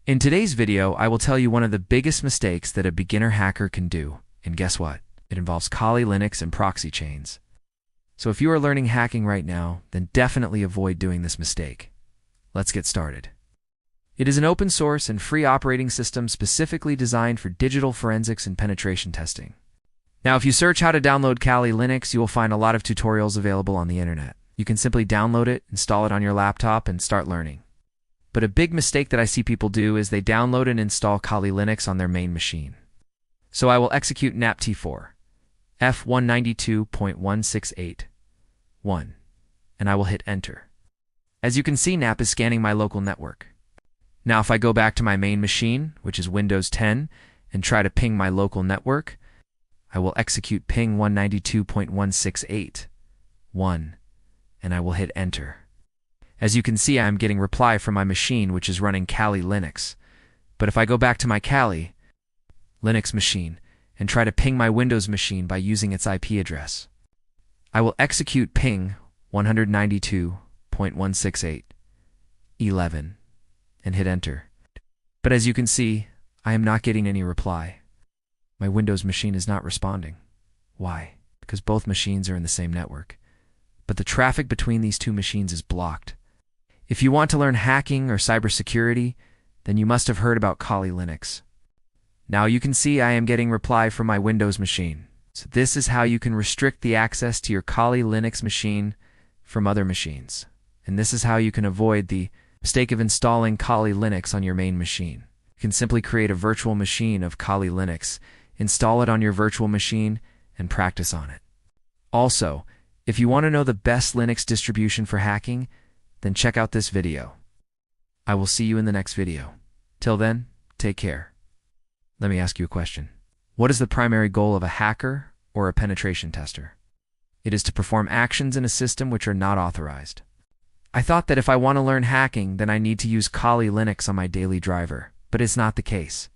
In today's video, I will tell you one of the biggest mistakes that a beginner hacker can do. And guess what? It involves Kali Linux and ProxyChains. So if you are learning hacking right now, then definitely avoid doing this mistake. Let's get started. It is an open source and free operating system specifically designed for digital forensics and penetration testing. Now, if you search how to download Kali Linux, you will find a lot of tutorials available on the internet. You can simply download it, install it on your laptop, and start learning. But a big mistake that I see people do is they download and install Kali Linux on their main machine. So I will execute napt4 f192.168.1 and I will hit enter. As you can see, nap is scanning my local network. Now if I go back to my main machine, which is Windows 10, and try to ping my local network, I will execute ping 192.168.1 and I will hit enter. As you can see, I am getting reply from my machine, which is running Kali Linux. But if I go back to my Kali Linux machine and try to ping my Windows machine by using its IP address, I will execute ping 192.168.11 and hit enter. But as you can see, I am not getting any reply. My Windows machine is not responding. Why? Because both machines are in the same network. But the traffic between these two machines is blocked. If you want to learn hacking or cybersecurity, then you must have heard about Kali Linux. Now you can see I am getting reply from my Windows machine. So this is how you can restrict the access to your Kali Linux machine from other machines. And this is how you can avoid the mistake of installing Kali Linux on your main machine. You can simply create a virtual machine of Kali Linux, install it on your virtual machine, and practice on it. Also, if you want to know the best Linux distribution for hacking, then check out this video. I will see you in the next video. Till then, take care. Let me ask you a question. What is the primary goal of a hacker or a penetration tester? It is to perform actions in a system which are not authorized. I thought that if I want to learn hacking, then I need to use Kali Linux on my daily driver, but it's not the case.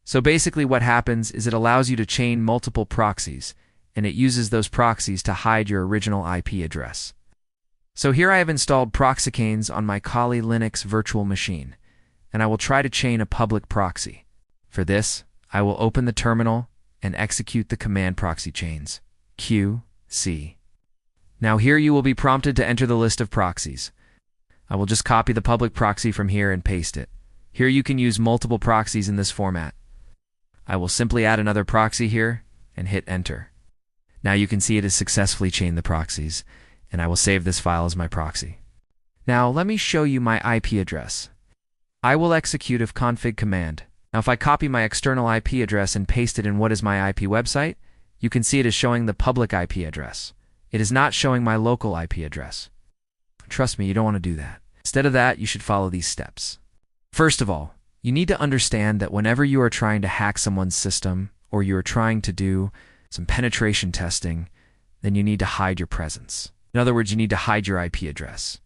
So basically what happens is it allows you to chain multiple proxies, and it uses those proxies to hide your original IP address. So here I have installed ProxyChains on my Kali Linux virtual machine, and I will try to chain a public proxy. For this, I will open the terminal and execute the command ProxyChains, QC. Now here you will be prompted to enter the list of proxies. I will just copy the public proxy from here and paste it. Here you can use multiple proxies in this format. I will simply add another proxy here and hit enter. Now you can see it has successfully chained the proxies, and I will save this file as my proxy. Now let me show you my IP address. I will execute ifconfig command. Now if I copy my external IP address and paste it in what is my IP website, you can see it is showing the public IP address. It is not showing my local IP address. Trust me, you don't want to do that. Instead of that, you should follow these steps. First of all, you need to understand that whenever you are trying to hack someone's system or you are trying to do some penetration testing, then you need to hide your presence. In other words, you need to hide your IP address.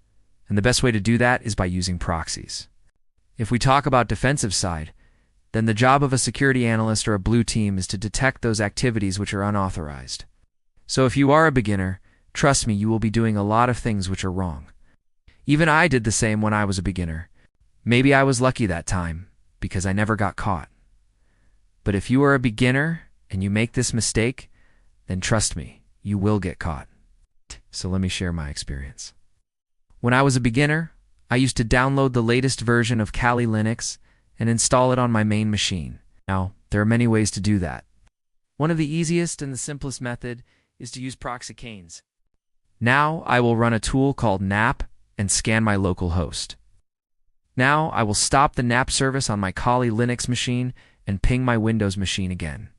And the best way to do that is by using proxies. If we talk about defensive side, then the job of a security analyst or a blue team is to detect those activities which are unauthorized. So if you are a beginner, trust me, you will be doing a lot of things which are wrong. Even I did the same when I was a beginner. Maybe I was lucky that time because I never got caught. But if you are a beginner and you make this mistake, then trust me, you will get caught. So let me share my experience. When I was a beginner, I used to download the latest version of Kali Linux and install it on my main machine. Now, there are many ways to do that. One of the easiest and the simplest method is to use ProxyChains. Now, I will run a tool called nap and scan my local host. Now, I will stop the nap service on my Kali Linux machine and ping my Windows machine again.